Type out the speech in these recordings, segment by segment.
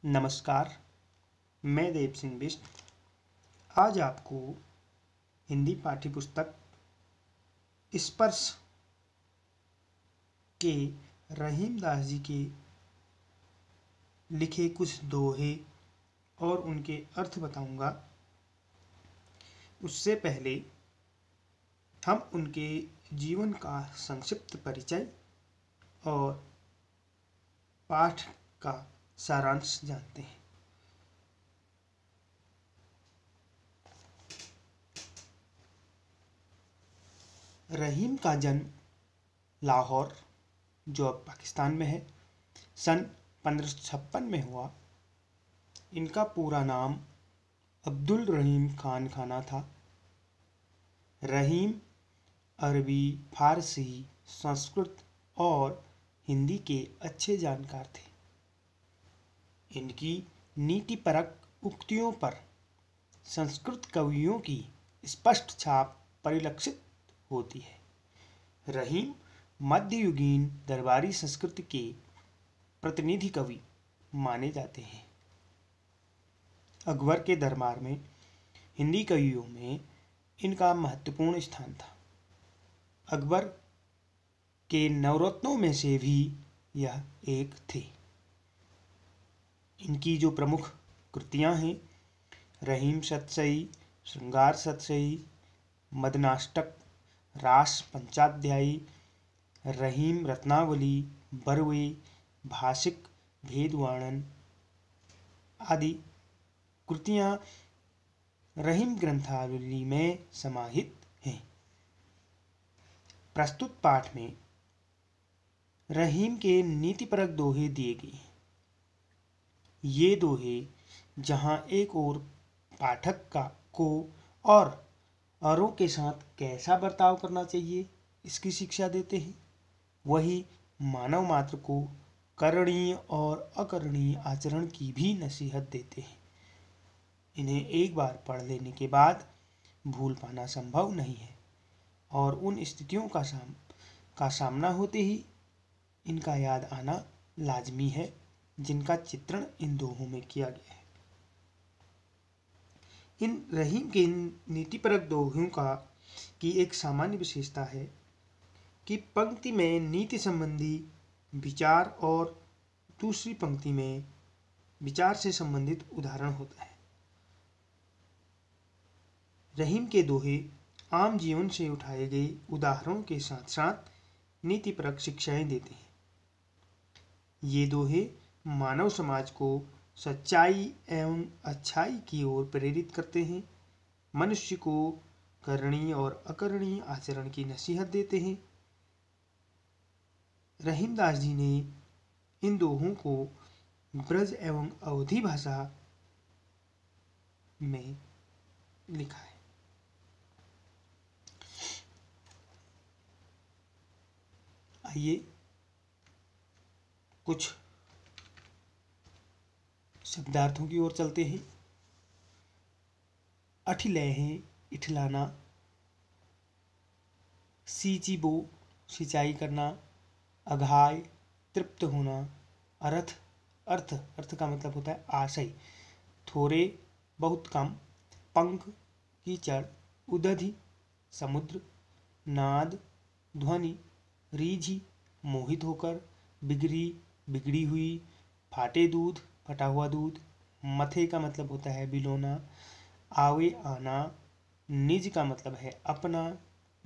नमस्कार। मैं देव सिंह बिष्ट आज आपको हिंदी पाठ्यपुस्तक स्पर्श के रहीम दास जी के लिखे कुछ दोहे और उनके अर्थ बताऊंगा। उससे पहले हम उनके जीवन का संक्षिप्त परिचय और पाठ का सारांश जानते हैं। रहीम का जन्म लाहौर, जो अब पाकिस्तान में है, सन 1556 में हुआ। इनका पूरा नाम अब्दुल रहीम खान खाना था। रहीम अरबी, फारसी, संस्कृत और हिंदी के अच्छे जानकार थे। इनकी नीतिपरक उक्तियों पर संस्कृत कवियों की स्पष्ट छाप परिलक्षित होती है। रहीम मध्ययुगीन दरबारी संस्कृति के प्रतिनिधि कवि माने जाते हैं। अकबर के दरबार में हिंदी कवियों में इनका महत्वपूर्ण स्थान था। अकबर के नवरत्नों में से भी यह एक थे। इनकी जो प्रमुख कृतियां हैं, रहीम सतसई, श्रृंगार सतसई, मदनाष्टक, रास पंचाध्यायी, रहीम रत्नावली, बरवे, भाषिक, भेदवर्णन आदि कृतियां रहीम ग्रंथावली में समाहित हैं। प्रस्तुत पाठ में रहीम के नीतिपरक दोहे दिए गए हैं। ये दोहे जहां एक ओर पाठक को और औरों के साथ कैसा बर्ताव करना चाहिए इसकी शिक्षा देते हैं, वही मानव मात्र को करणीय और अकरणीय आचरण की भी नसीहत देते हैं। इन्हें एक बार पढ़ लेने के बाद भूल पाना संभव नहीं है और उन स्थितियों का सामना होते ही इनका याद आना लाजमी है जिनका चित्रण इन दोहों में किया गया है। इन रहीम के नीतिपरक दोहों की एक सामान्य विशेषता है कि पंक्ति में नीति संबंधी विचार और दूसरी पंक्ति में विचार से संबंधित उदाहरण होता है। रहीम के दोहे आम जीवन से उठाए गए उदाहरणों के साथ साथ नीतिपरक शिक्षाएं देते हैं। ये दोहे मानव समाज को सच्चाई एवं अच्छाई की ओर प्रेरित करते हैं, मनुष्य को करणीय और अकरणीय आचरण की नसीहत देते हैं। रहीमदास जी ने इन दोहों को ब्रज एवं अवधी भाषा में लिखा है। आइए कुछ शब्दार्थों की ओर चलते हैं। अठिलैहें इठलाना, सींचिबो सिंचाई करना, अघाय तृप्त होना, अर्थ का मतलब होता है आशय, थोड़े बहुत कम, पंख कीचड़, उदधि समुद्र, नाद ध्वनि, रीझी मोहित होकर, बिगड़ी बिगड़ी हुई, फाटे दूध फटा हुआ दूध, मथे का मतलब होता है बिलोना, आवे आना, निज का मतलब है अपना,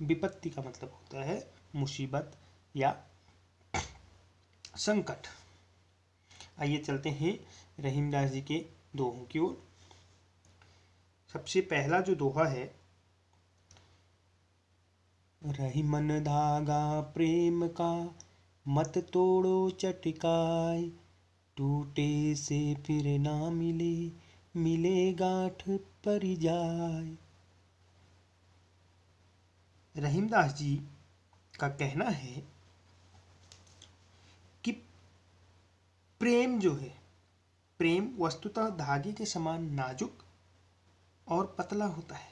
विपत्ति का मतलब होता है मुसीबत या संकट। आइए चलते हैं रहीमदास जी के दोहों की ओर। सबसे पहला जो दोहा है, रहीमन धागा प्रेम का मत तोड़ो चटकाए, टूटे से फिर ना मिले, मिले गांठ पर जाए। रहीमदास जी का कहना है कि प्रेम जो है, प्रेम वस्तुतः धागे के समान नाजुक और पतला होता है,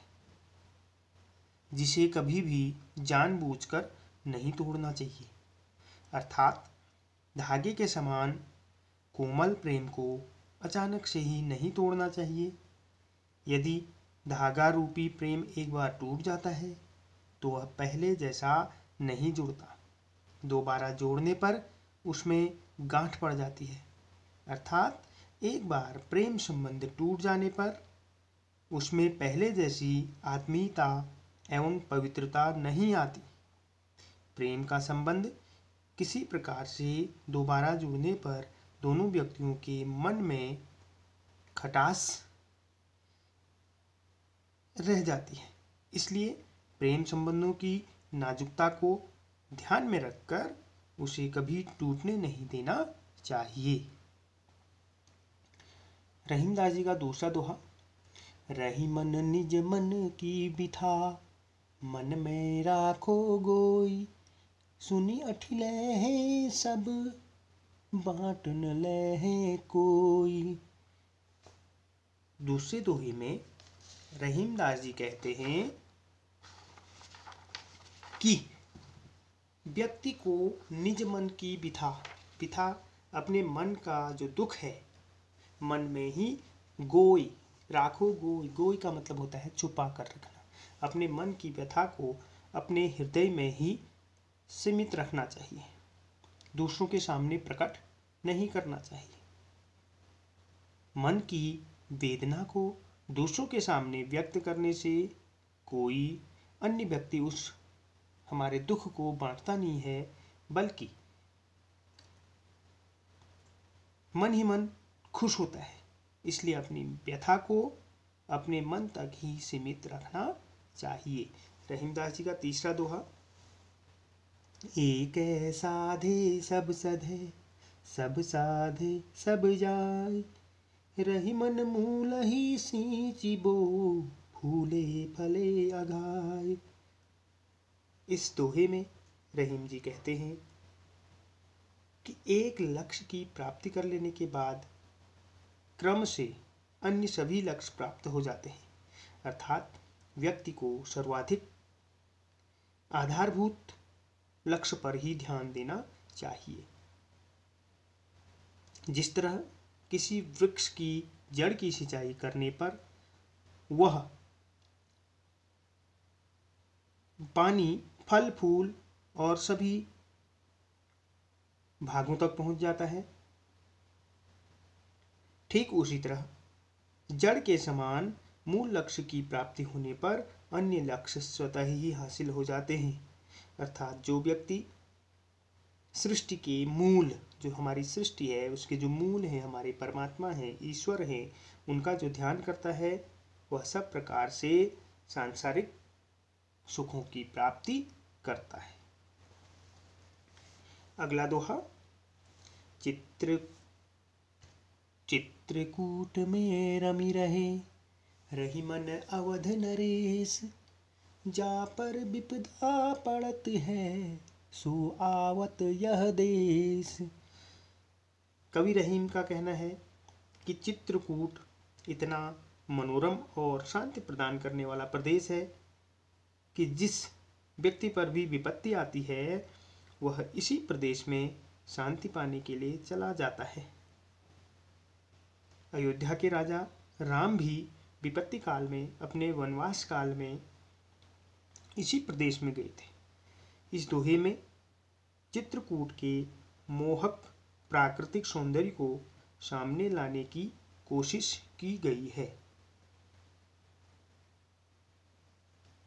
जिसे कभी भी जानबूझकर नहीं तोड़ना चाहिए। अर्थात धागे के समान कोमल प्रेम को अचानक से ही नहीं तोड़ना चाहिए। यदि धागा रूपी प्रेम एक बार टूट जाता है तो वह पहले जैसा नहीं जुड़ता। दोबारा जोड़ने पर उसमें गांठ पड़ जाती है। अर्थात एक बार प्रेम संबंध टूट जाने पर उसमें पहले जैसी आत्मीयता एवं पवित्रता नहीं आती। प्रेम का संबंध किसी प्रकार से दोबारा जुड़ने पर दोनों व्यक्तियों के मन में खटास रह जाती है। इसलिए प्रेम संबंधों की नाजुकता को ध्यान में रखकर उसे कभी टूटने नहीं देना चाहिए। रहीमदास जी का दूसरा दोहा। रही मन निज मन की बिथा, मन में राखो गोई, सुनी अठिले हैं सब, बांट न ले हैं कोई। दूसरे दोहे में रहीमदास जी कहते हैं कि व्यक्ति को निज मन की बिथा अपने मन का जो दुख है मन में ही गोई राखो। गोई का मतलब होता है छुपा कर रखना। अपने मन की व्यथा को अपने हृदय में ही सीमित रखना चाहिए, दूसरों के सामने प्रकट नहीं करना चाहिए। मन की वेदना को दूसरों के सामने व्यक्त करने से कोई अन्य व्यक्ति उस हमारे दुख को बांटता नहीं है, बल्कि मन ही मन खुश होता है। इसलिए अपनी व्यथा को अपने मन तक ही सीमित रखना चाहिए। रहीमदास जी का तीसरा दोहा। एक साधे सब सधे, सब साधे सब जाय, रही मन मूल ही सींचिबो, फूले फले अघाय। इस दोहे में रहीम जी कहते हैं कि एक लक्ष्य की प्राप्ति कर लेने के बाद क्रम से अन्य सभी लक्ष्य प्राप्त हो जाते हैं। अर्थात व्यक्ति को सर्वाधिक आधारभूत लक्ष्य पर ही ध्यान देना चाहिए। जिस तरह किसी वृक्ष की जड़ की सिंचाई करने पर वह पानी फल फूल और सभी भागों तक पहुंच जाता है, ठीक उसी तरह जड़ के समान मूल लक्ष्य की प्राप्ति होने पर अन्य लक्ष्य स्वतः ही हासिल हो जाते हैं। अर्थात जो व्यक्ति सृष्टि के मूल, जो हमारी सृष्टि है उसके जो मूल है, हमारे परमात्मा है, ईश्वर है, उनका जो ध्यान करता है वह सब प्रकार से सांसारिक सुखों की प्राप्ति करता है। अगला दोहा। चित्रकूट में रमी रहे, रही मन अवध नरेश, जा पर विपदा पड़त है, सो आवत यह देश। कवि रहीम का कहना है कि चित्रकूट इतना मनोरम और शांति प्रदान करने वाला प्रदेश है कि जिस व्यक्ति पर भी विपत्ति आती है वह इसी प्रदेश में शांति पाने के लिए चला जाता है। अयोध्या के राजा राम भी विपत्ति काल में, अपने वनवास काल में इसी प्रदेश में गए थे। इस दोहे में चित्रकूट के मोहक प्राकृतिक सौंदर्य को सामने लाने की कोशिश की गई है।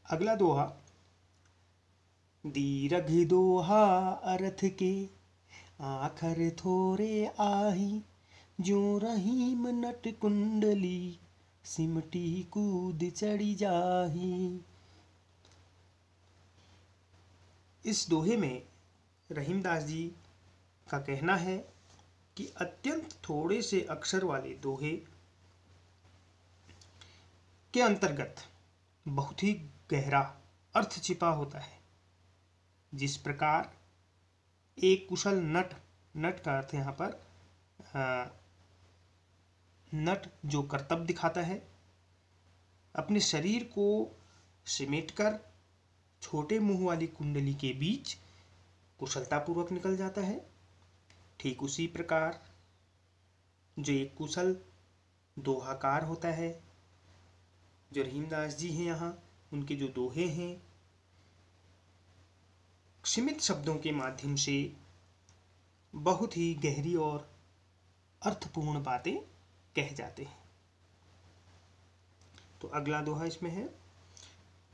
अगला दोहा। दीर्घ दोहा अर्थ के, आखर थोरे आही, जो रहीम नट कुंडली, सिमटी कूद चढ़ी जाही। इस दोहे में रहीमदास जी का कहना है कि अत्यंत थोड़े से अक्षर वाले दोहे के अंतर्गत बहुत ही गहरा अर्थ छिपा होता है। जिस प्रकार एक कुशल नट का अर्थ यहाँ पर नट जो कर्तव्य दिखाता है, अपने शरीर को सिमेटकर छोटे मुंह वाली कुंडली के बीच कुशलतापूर्वक निकल जाता है, ठीक उसी प्रकार जो एक कुशल दोहाकार होता है, जो रहीमदास जी हैं यहाँ, उनके जो दोहे हैं सीमित शब्दों के माध्यम से बहुत ही गहरी और अर्थपूर्ण बातें कह जाते हैं। तो अगला दोहा इसमें है,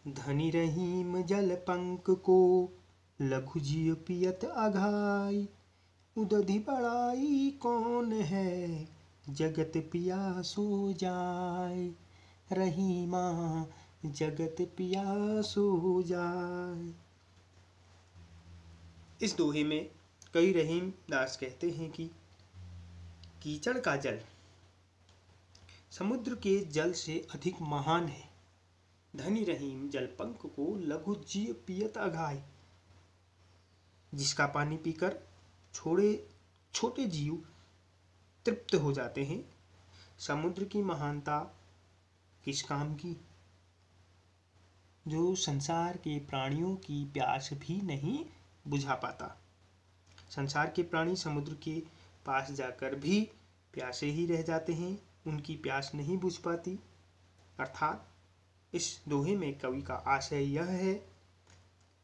धनी रहीम जल पंक को लघु जीव पियत अघाई, उदधि बड़ाई कौन है जगत पियासो जाय, रहीमा जगत पियासो जाय। इस दोहे में कवि रहीम दास कहते हैं कि कीचड़ का जल समुद्र के जल से अधिक महान है। धनी रहीम जलपंक को लघु जीव पियत अघाय, जिसका पानी पीकर छोटे जीव तृप्त हो जाते हैं। समुद्र की महानता किस काम की, जो संसार के प्राणियों की प्यास भी नहीं बुझा पाता। संसार के प्राणी समुद्र के पास जाकर भी प्यासे ही रह जाते हैं, उनकी प्यास नहीं बुझ पाती। अर्थात इस दोहे में कवि का आशय यह है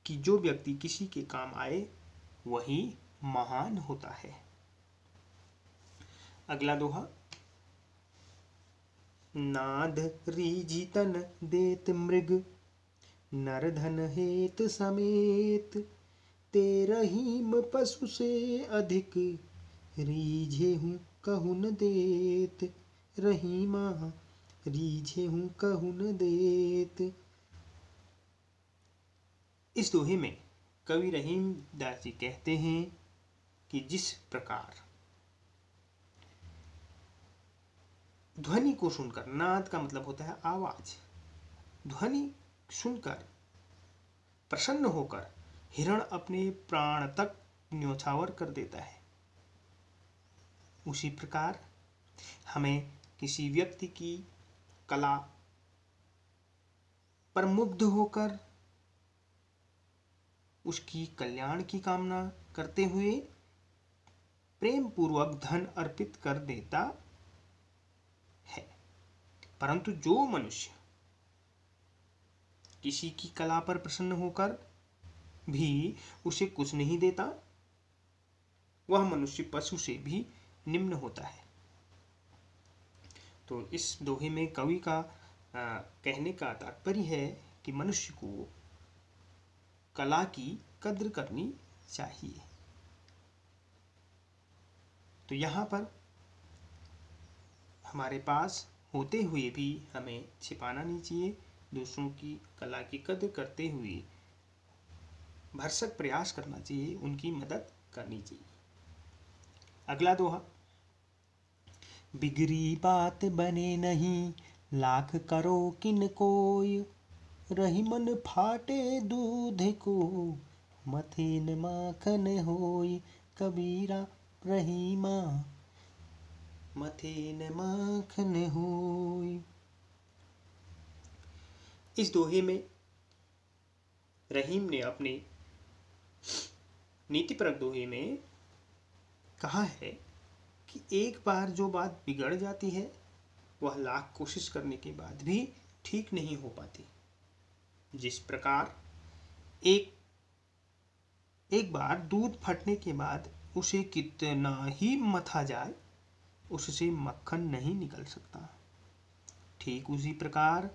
कि जो व्यक्ति किसी के काम आए वही महान होता है। अगला दोहा, नाद रीझि तन देत मृग, नर धन हेत समेत, ते रहीम पशु से अधिक, रीझे हूँ कहु न देत, रहीमा रीझे हूँ कहु न देत। इस दोहे में कवि रहीम दास जी कहते हैं कि जिस प्रकार ध्वनि को सुनकर, नाद का मतलब होता है आवाज, ध्वनि सुनकर प्रसन्न होकर हिरण अपने प्राण तक न्योछावर कर देता है, उसी प्रकार हमें किसी व्यक्ति की कला पर मुग्ध होकर उसकी कल्याण की कामना करते हुए प्रेम पूर्वक धन अर्पित कर देता है। परंतु जो मनुष्य किसी की कला पर प्रसन्न होकर भी उसे कुछ नहीं देता, वह मनुष्य पशु से भी निम्न होता है। तो इस दोहे में कवि का कहने का तात्पर्य है कि मनुष्य को कला की कद्र करनी चाहिए। तो यहाँ पर हमारे पास होते हुए भी हमें छिपाना नहीं चाहिए, दूसरों की कला की कद्र करते हुए भरसक प्रयास करना चाहिए, उनकी मदद करनी चाहिए। अगला दोहा, बिगड़ी बात बने नहीं, लाख करो किन कोय, रही मन फाटे दूध को, मथे न माखन होय, कबीरा रहीमा मथे न माखन होय। इस दोहे में रहीम ने अपने नीतिपरक दोहे में कहा है कि एक बार जो बात बिगड़ जाती है वह लाख कोशिश करने के बाद भी ठीक नहीं हो पाती। जिस प्रकार एक बार दूध फटने के बाद उसे कितना ही मथा जाए उससे मक्खन नहीं निकल सकता, ठीक उसी प्रकार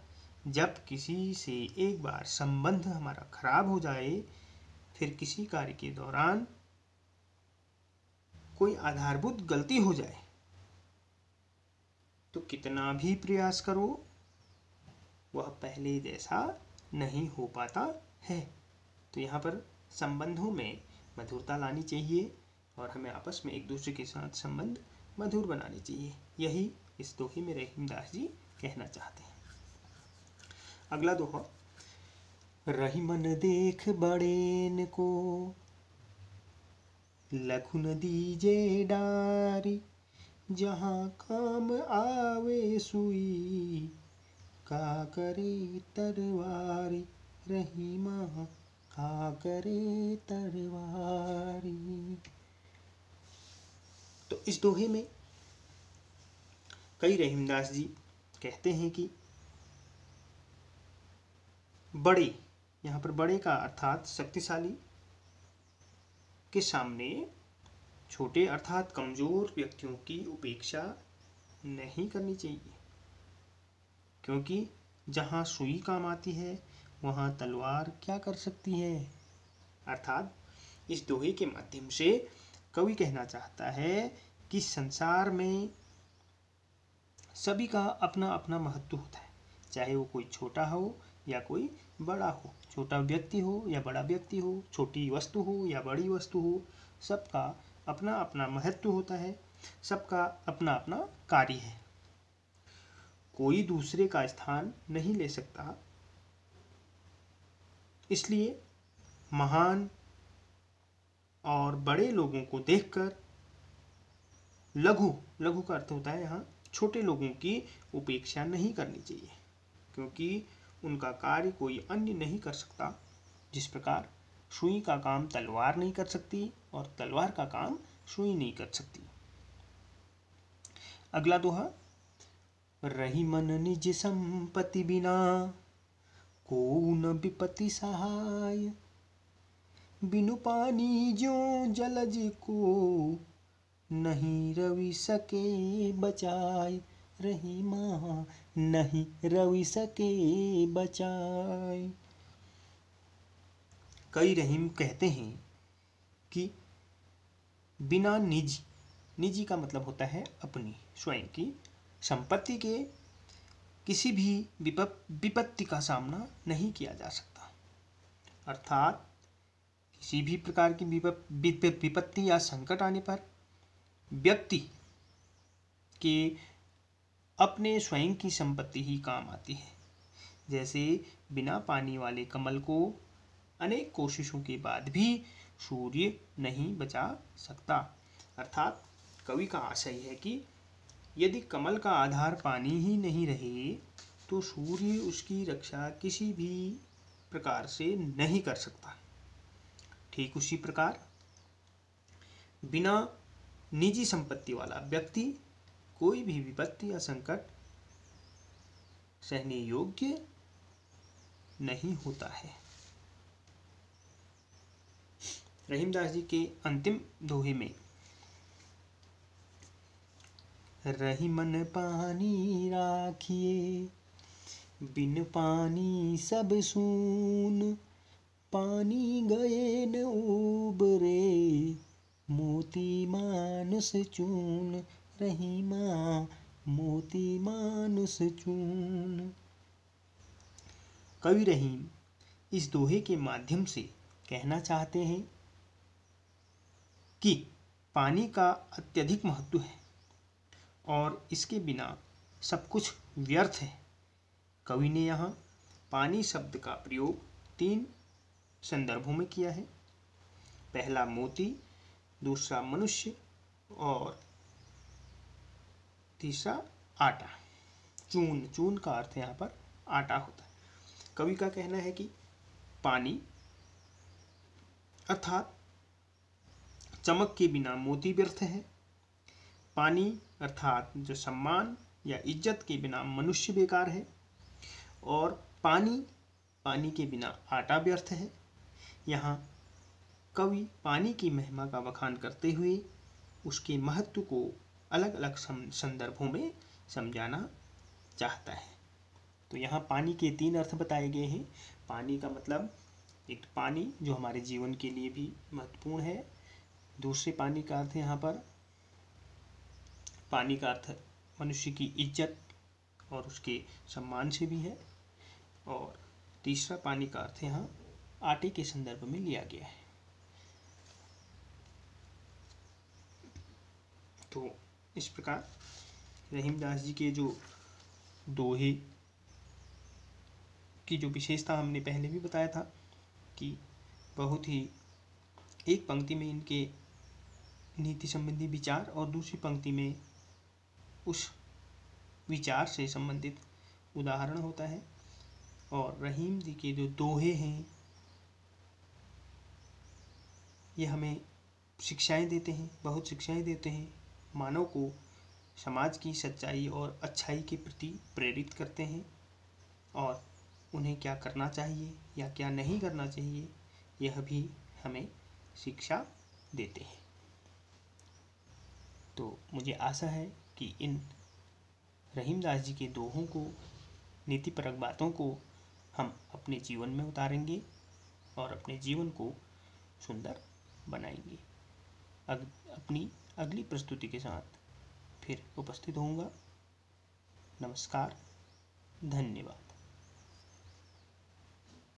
जब किसी से एक बार संबंध हमारा खराब हो जाए, फिर किसी कार्य के दौरान कोई आधारभूत गलती हो जाए, तो कितना भी प्रयास करो वह पहले जैसा नहीं हो पाता है। तो यहाँ पर संबंधों में मधुरता लानी चाहिए और हमें आपस में एक दूसरे के साथ संबंध मधुर बनाने चाहिए। यही इस दोहे में रहीमदास जी कहना चाहते हैं। अगला दोहा, रही मन देख बड़ेन को, लघु न दीजे डारी, जहाँ काम आवे सुई, का करे तरवारी, रहीमा का करे तरवारी। तो इस दोहे में कवि रहीमदास जी कहते हैं कि बड़े, यहाँ पर बड़े का अर्थात शक्तिशाली के सामने छोटे अर्थात कमजोर व्यक्तियों की उपेक्षा नहीं करनी चाहिए, क्योंकि जहाँ सुई काम आती है वहाँ तलवार क्या कर सकती है। अर्थात इस दोहे के माध्यम से कवि कहना चाहता है कि संसार में सभी का अपना अपना महत्व होता है, चाहे वो कोई छोटा हो या कोई बड़ा हो, छोटा व्यक्ति हो या बड़ा व्यक्ति हो, छोटी वस्तु हो या बड़ी वस्तु हो, सबका अपना अपना महत्व होता है, सबका अपना अपना कार्य है, कोई दूसरे का स्थान नहीं ले सकता। इसलिए महान और बड़े लोगों को देखकर लघु, लघु का अर्थ होता है यहाँ छोटे लोगों की उपेक्षा नहीं करनी चाहिए, क्योंकि उनका कार्य कोई अन्य नहीं कर सकता। जिस प्रकार सुई का काम तलवार नहीं कर सकती और तलवार का काम सुई नहीं कर सकती। अगला दोहा, रही मन निज संपत्ति बिना को न विपत्ति सहाय, बिनु पानी ज्यों जलज को नहीं रवि सके बचाए, रही माँ नहीं रवि सके बचाए। कई रहीम कहते हैं कि बिना निजी, निजी का मतलब होता है अपनी स्वयं की संपत्ति के किसी भी विपत्ति का सामना नहीं किया जा सकता। अर्थात किसी भी प्रकार की विपत्ति या संकट आने पर व्यक्ति के अपने स्वयं की संपत्ति ही काम आती है। जैसे बिना पानी वाले कमल को अनेक कोशिशों के बाद भी सूर्य नहीं बचा सकता। अर्थात कवि का आशय है कि यदि कमल का आधार पानी ही नहीं रहे तो सूर्य उसकी रक्षा किसी भी प्रकार से नहीं कर सकता। ठीक उसी प्रकार बिना निजी संपत्ति वाला व्यक्ति कोई भी विपत्ति या संकट सहने योग्य नहीं होता है। रहीमदास जी के अंतिम दोहे में, रही मन पानी राखिए बिन पानी सब सून, पानी गए न उबरे मोती मानुष चून, रही माँ मोती मानुष चून। कवि रहीम इस दोहे के माध्यम से कहना चाहते हैं कि पानी का अत्यधिक महत्व है और इसके बिना सब कुछ व्यर्थ है। कवि ने यहाँ पानी शब्द का प्रयोग 3 संदर्भों में किया है। पहला मोती, दूसरा मनुष्य और तीसरा आटा। चून, चून का अर्थ यहाँ पर आटा होता है। कवि का कहना है कि पानी अर्थात चमक के बिना मोती व्यर्थ है, पानी अर्थात जो सम्मान या इज्जत के बिना मनुष्य बेकार है, और पानी के बिना आटा व्यर्थ है। यहाँ कवि पानी की महिमा का बखान करते हुए उसके महत्व को अलग अलग संदर्भों में समझाना चाहता है। तो यहाँ पानी के 3 अर्थ बताए गए हैं। पानी का मतलब एक पानी जो हमारे जीवन के लिए भी महत्वपूर्ण है। दूसरे पानी का अर्थ यहाँ पर पानी का अर्थ मनुष्य की इज्जत और उसके सम्मान से भी है, और तीसरा पानी का अर्थ यहाँ आटे के संदर्भ में लिया गया है। तो इस प्रकार रहीमदास जी के जो दोहे की जो विशेषता हमने पहले भी बताया था कि बहुत ही एक पंक्ति में इनके नीति संबंधी विचार और दूसरी पंक्ति में उस विचार से संबंधित उदाहरण होता है। और रहीम जी के जो दोहे हैं ये हमें शिक्षाएं देते हैं, बहुत शिक्षाएं देते हैं, मानव को समाज की सच्चाई और अच्छाई के प्रति प्रेरित करते हैं और उन्हें क्या करना चाहिए या क्या नहीं करना चाहिए यह भी हमें शिक्षा देते हैं। तो मुझे आशा है कि इन रहीमदास जी के दोहों को, नीतिपरक बातों को हम अपने जीवन में उतारेंगे और अपने जीवन को सुंदर बनाएंगे। अपनी अगली प्रस्तुति के साथ फिर उपस्थित होऊंगा। नमस्कार, धन्यवाद।